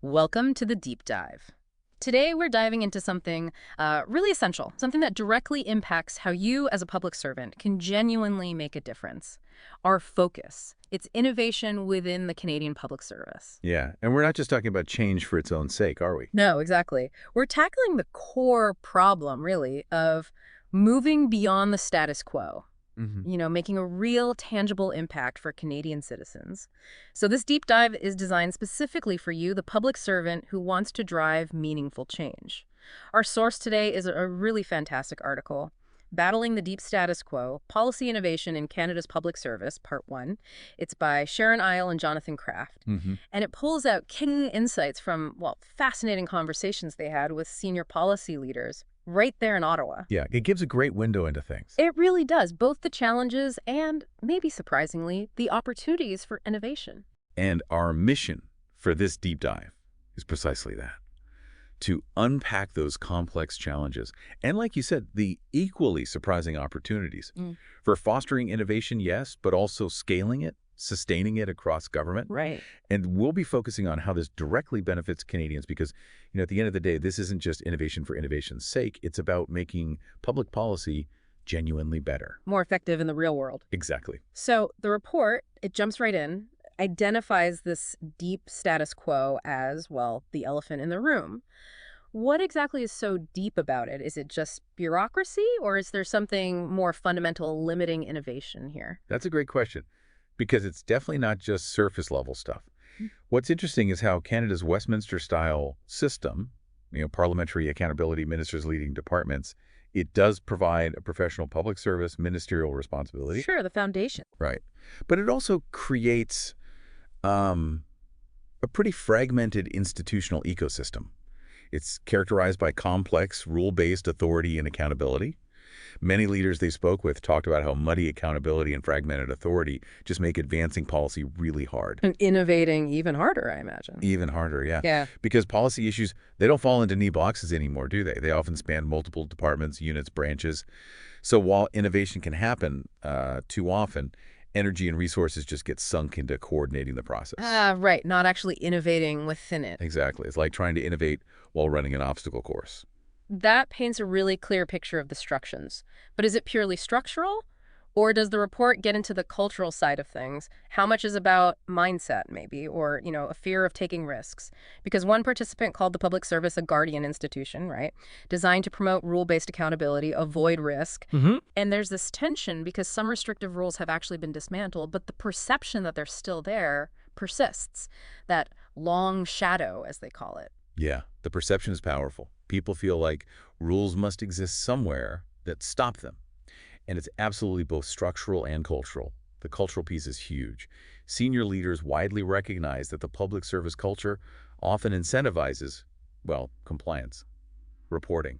Welcome to the Deep Dive. Today, we're diving into something really essential, something that directly impacts how you, as a public servant, can genuinely make a difference. Our focus. It's innovation within the Canadian Public Service. Yeah, and we're not just talking about change for its own sake, are we? No, exactly. We're tackling the core problem, really, of moving beyond the status quo. Making a real tangible impact for Canadian citizens. So this deep dive is designed specifically for you, the public servant who wants to drive meaningful change. Our source today is a really fantastic article, Battling the Deep Status Quo, Policy Innovation in Canada's Public Service, Part 1. It's by Sharon Isle and Jonathan Kraft. And it pulls out key insights from, fascinating conversations they had with senior policy leaders right there in Ottawa. Yeah, it gives a great window into things. It really does, both the challenges and, maybe surprisingly, the opportunities for innovation. And our mission for this deep dive is precisely that, to unpack those complex challenges and, like you said, the equally surprising opportunities for fostering innovation, yes, but also scaling it, sustaining it across government. Right. And we'll be focusing on how this directly benefits Canadians because, at the end of the day, this isn't just innovation for innovation's sake. It's about making public policy genuinely better. More effective in the real world. Exactly. So the report, it jumps right in, identifies this deep status quo as, the elephant in the room. What exactly is so deep about it? Is it just bureaucracy, or is there something more fundamental limiting innovation here? That's a great question. Because it's definitely not just surface-level stuff. What's interesting is how Canada's Westminster-style system, parliamentary accountability, ministers leading departments, it does provide a professional public service, ministerial responsibility. Sure, the foundation. Right. But it also creates a pretty fragmented institutional ecosystem. It's characterized by complex, rule-based authority and accountability. Many leaders they spoke with talked about how muddy accountability and fragmented authority just make advancing policy really hard. And innovating even harder, I imagine. Even harder, yeah. Yeah. Because policy issues, they don't fall into neat boxes anymore, do they? They often span multiple departments, units, branches. So while innovation can happen too often, energy and resources just get sunk into coordinating the process. Right. Not actually innovating within it. Exactly. It's like trying to innovate while running an obstacle course. That paints a really clear picture of the structures. But is it purely structural? Or does the report get into the cultural side of things? How much is about mindset, maybe, or, a fear of taking risks? Because one participant called the public service a guardian institution, right? Designed to promote rule-based accountability, avoid risk. And there's this tension because some restrictive rules have actually been dismantled, but the perception that they're still there persists. That long shadow, as they call it. Yeah, the perception is powerful. People feel like rules must exist somewhere that stop them. And it's absolutely both structural and cultural. The cultural piece is huge. Senior leaders widely recognize that the public service culture often incentivizes, compliance, reporting,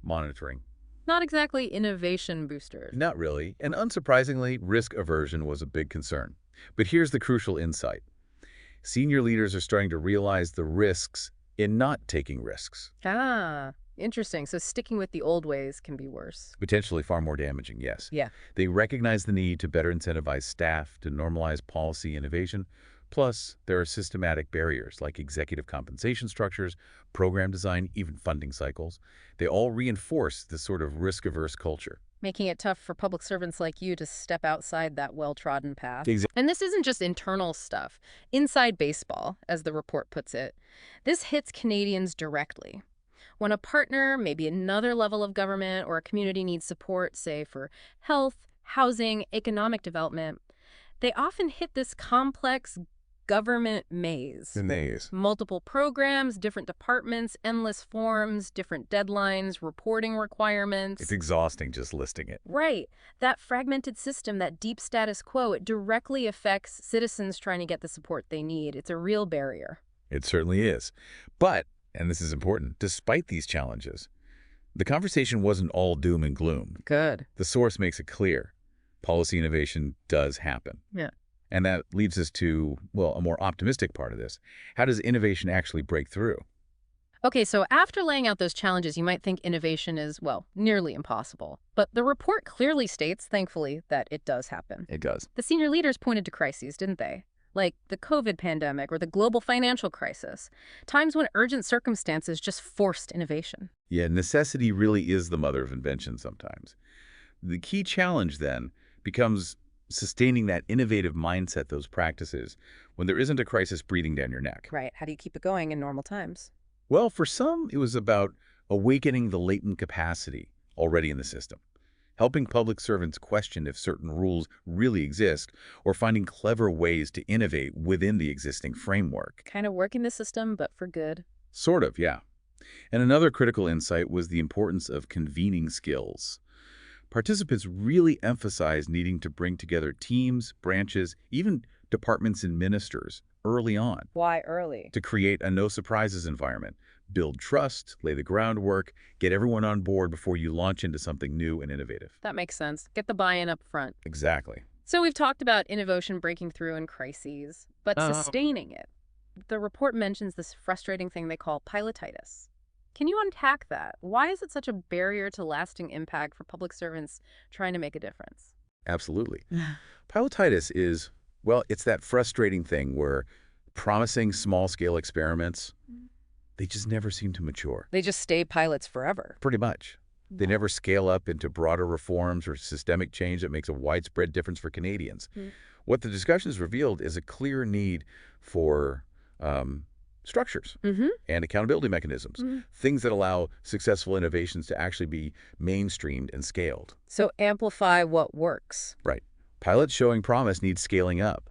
monitoring. Not exactly innovation boosters. Not really. And unsurprisingly, risk aversion was a big concern. But here's the crucial insight. Senior leaders are starting to realize the risks in not taking risks. Interesting. So sticking with the old ways can be worse. Potentially far more damaging, yes. Yeah. They recognize the need to better incentivize staff to normalize policy innovation. Plus, there are systematic barriers like executive compensation structures, program design, even funding cycles. They all reinforce this sort of risk-averse culture. Making it tough for public servants like you to step outside that well-trodden path. Exactly. And this isn't just internal stuff. Inside baseball, as the report puts it, this hits Canadians directly. When a partner, maybe another level of government or a community needs support, say for health, housing, economic development, they often hit this complex government maze. The maze. Multiple programs, different departments, endless forms, different deadlines, reporting requirements. It's exhausting just listing it. Right. That fragmented system, that deep status quo, it directly affects citizens trying to get the support they need. It's a real barrier. It certainly is. But, and this is important, despite these challenges, the conversation wasn't all doom and gloom. Good. The source makes it clear. Policy innovation does happen. Yeah. And that leads us to, a more optimistic part of this. How does innovation actually break through? Okay, so after laying out those challenges, you might think innovation is, nearly impossible. But the report clearly states, thankfully, that it does happen. It does. The senior leaders pointed to crises, didn't they? like the COVID pandemic or the global financial crisis, times when urgent circumstances just forced innovation. Yeah, necessity really is the mother of invention sometimes. The key challenge, then, becomes sustaining that innovative mindset, those practices, when there isn't a crisis breathing down your neck. Right. How do you keep it going in normal times? Well, for some, it was about awakening the latent capacity already in the system, helping public servants question if certain rules really exist, or finding clever ways to innovate within the existing framework. Kind of working the system, but for good. Sort of, yeah. And another critical insight was the importance of convening skills. Participants really emphasized needing to bring together teams, branches, even departments and ministers early on Why early? to create a no-surprises environment, build trust, lay the groundwork, get everyone on board before you launch into something new and innovative. That makes sense. Get the buy-in up front. Exactly. So we've talked about innovation breaking through in crises, but sustaining it. The report mentions this frustrating thing they call pilotitis. Can you unpack that? Why is it such a barrier to lasting impact for public servants trying to make a difference? Absolutely. Pilotitis is, well, it's that frustrating thing where promising small-scale experiments, they just never seem to mature. They just stay pilots forever. Pretty much. They never scale up into broader reforms or systemic change that makes a widespread difference for Canadians. What the discussions revealed is a clear need for structures and accountability mechanisms, things that allow successful innovations to actually be mainstreamed and scaled. So amplify what works. Right. Pilots showing promise need scaling up.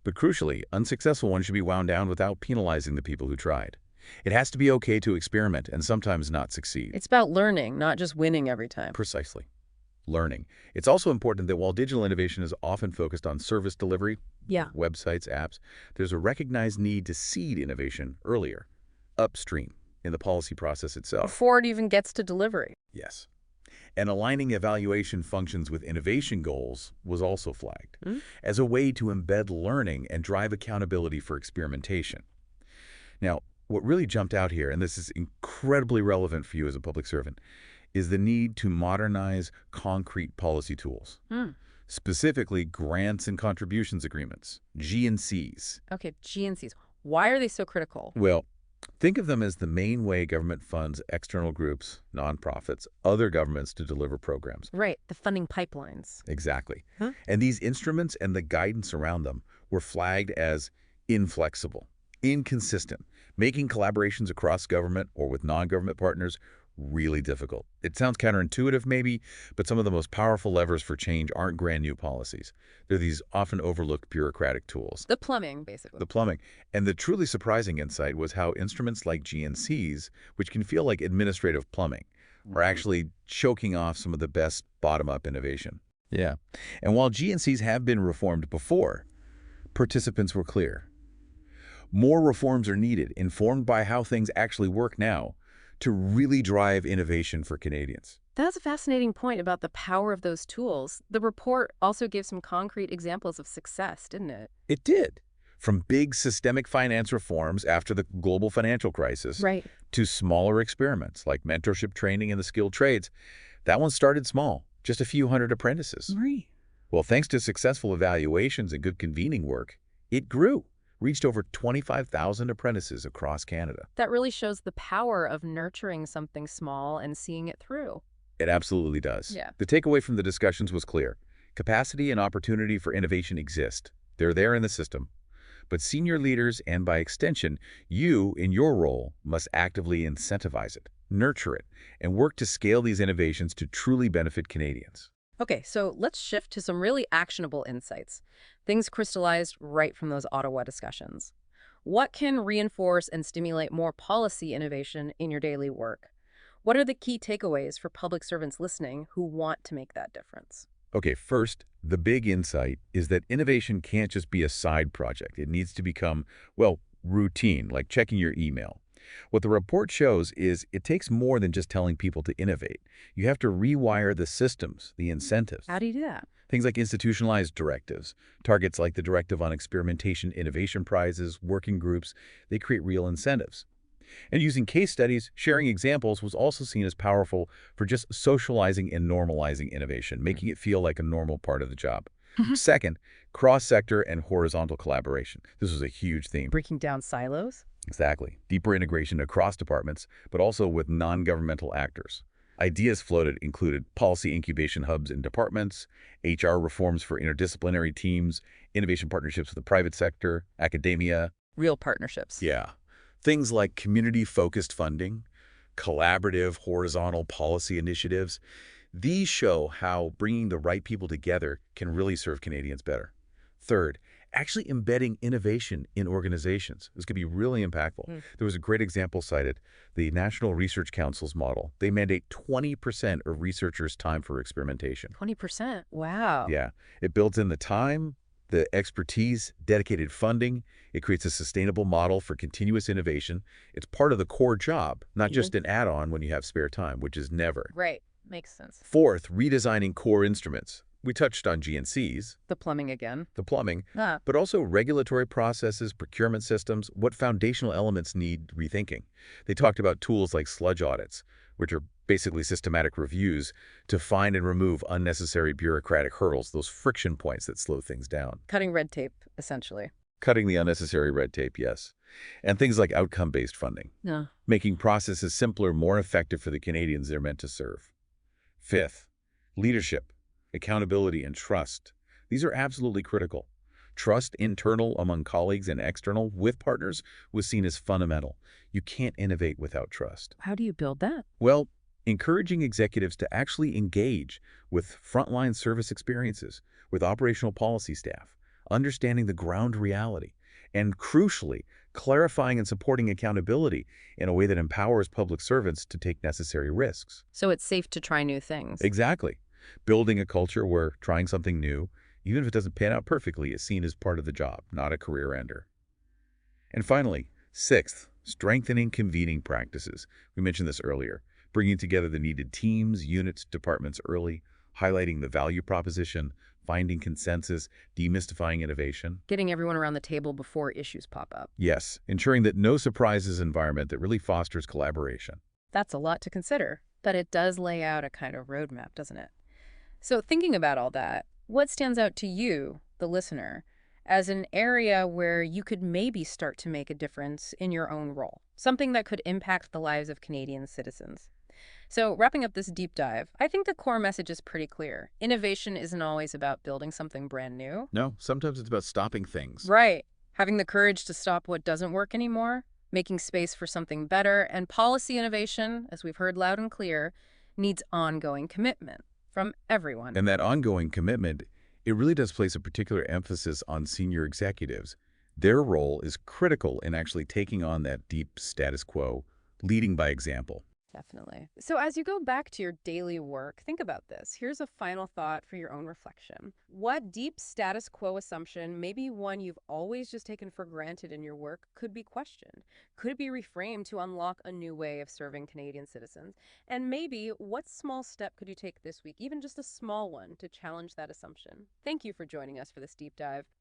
But crucially, unsuccessful ones should be wound down without penalizing the people who tried. It has to be okay to experiment and sometimes not succeed. It's about learning, not just winning every time. Precisely. Learning. It's also important that while digital innovation is often focused on service delivery, websites, apps, there's a recognized need to seed innovation earlier, upstream, in the policy process itself. Before it even gets to delivery. Yes. And aligning evaluation functions with innovation goals was also flagged as a way to embed learning and drive accountability for experimentation. Now, what really jumped out here, and this is incredibly relevant for you as a public servant, is the need to modernize concrete policy tools, specifically grants and contributions agreements, G&Cs. Okay, G&Cs. Why are they so critical? Well, think of them as the main way government funds external groups, nonprofits, other governments to deliver programs. Right, the funding pipelines. Exactly. And these instruments and the guidance around them were flagged as inflexible, inconsistent, making collaborations across government or with non-government partners really difficult. It sounds counterintuitive maybe, but some of the most powerful levers for change aren't brand new policies. They're these often overlooked bureaucratic tools. The plumbing, basically. The plumbing. And the truly surprising insight was how instruments like G&Cs, which can feel like administrative plumbing, are actually choking off some of the best bottom-up innovation. Yeah. And while G&Cs have been reformed before, participants were clear. More reforms are needed, informed by how things actually work now, to really drive innovation for Canadians. That's a fascinating point about the power of those tools. The report also gave some concrete examples of success, didn't it? It did. From big systemic finance reforms after the global financial crisis to smaller experiments like mentorship training in the skilled trades. That one started small, just a few hundred apprentices. Well, thanks to successful evaluations and good convening work, it grew. Reached over 25,000 apprentices across Canada. That really shows the power of nurturing something small and seeing it through. It absolutely does. Yeah. The takeaway from the discussions was clear. Capacity and opportunity for innovation exist. They're there in the system. But senior leaders, and by extension, you in your role, must actively incentivize it, nurture it, and work to scale these innovations to truly benefit Canadians. Okay, so let's shift to some really actionable insights. Things crystallized right from those Ottawa discussions. What can reinforce and stimulate more policy innovation in your daily work? What are the key takeaways for public servants listening who want to make that difference? Okay, first, the big insight is that innovation can't just be a side project. It needs to become, well, routine, like checking your email. What the report shows is it takes more than just telling people to innovate. You have to rewire the systems, the incentives. How do you do that? Things like institutionalized directives, targets like the Directive on Experimentation Innovation Prizes, working groups, they create real incentives. And using case studies, sharing examples was also seen as powerful for just socializing and normalizing innovation, making it feel like a normal part of the job. Second, cross-sector and horizontal collaboration. This was a huge theme. Breaking down silos? Exactly. Deeper integration across departments, but also with non-governmental actors. Ideas floated included policy incubation hubs in departments, HR reforms for interdisciplinary teams, innovation partnerships with the private sector, academia. Real partnerships. Yeah. Things like community-focused funding, collaborative horizontal policy initiatives. These show how bringing the right people together can really serve Canadians better. Third, actually embedding innovation in organizations. This could be really impactful. There was a great example cited, the National Research Council's model. They mandate 20% of researchers' time for experimentation. 20%? Wow. Yeah. It builds in the time, the expertise, dedicated funding. It creates a sustainable model for continuous innovation. It's part of the core job, not just an add-on when you have spare time, which is never. Right. Makes sense. Fourth, redesigning core instruments. We touched on GNCs, The plumbing again. the plumbing, Ah, but also regulatory processes, procurement systems, what foundational elements need rethinking. They talked about tools like sludge audits, which are basically systematic reviews to find and remove unnecessary bureaucratic hurdles, those friction points that slow things down. cutting red tape, essentially. Cutting the unnecessary red tape, yes. And things like outcome-based funding, Yeah. making processes simpler, more effective for the Canadians they're meant to serve. Fifth, leadership, accountability, and trust. These are absolutely critical. Trust, internal among colleagues and external with partners, was seen as fundamental. You can't innovate without trust. How do you build that? Well, encouraging executives to actually engage with frontline service experiences, with operational policy staff, understanding the ground reality, and crucially, clarifying and supporting accountability in a way that empowers public servants to take necessary risks. So it's safe to try new things. Exactly. Building a culture where trying something new, even if it doesn't pan out perfectly, is seen as part of the job, not a career ender. And finally, sixth, strengthening convening practices. We mentioned this earlier, bringing together the needed teams, units, departments early, highlighting the value proposition, finding consensus, demystifying innovation. Getting everyone around the table before issues pop up. Yes, ensuring that no surprises environment that really fosters collaboration. That's a lot to consider, but it does lay out a kind of roadmap, doesn't it? So thinking about all that, what stands out to you, the listener, as an area where you could maybe start to make a difference in your own role? Something that could impact the lives of Canadian citizens. So wrapping up this deep dive, I think the core message is pretty clear. Innovation isn't always about building something brand new. No, sometimes it's about stopping things. Right. Having the courage to stop what doesn't work anymore, making space for something better, and policy innovation, as we've heard loud and clear, needs ongoing commitment from everyone. And that ongoing commitment, it really does place a particular emphasis on senior executives. Their role is critical in actually taking on that deep status quo, leading by example. Definitely. So as you go back to your daily work, think about this. Here's a final thought for your own reflection. What deep status quo assumption, maybe one you've always just taken for granted in your work, could be questioned? Could it be reframed to unlock a new way of serving Canadian citizens? And maybe what small step could you take this week, even just a small one, to challenge that assumption? Thank you for joining us for this deep dive.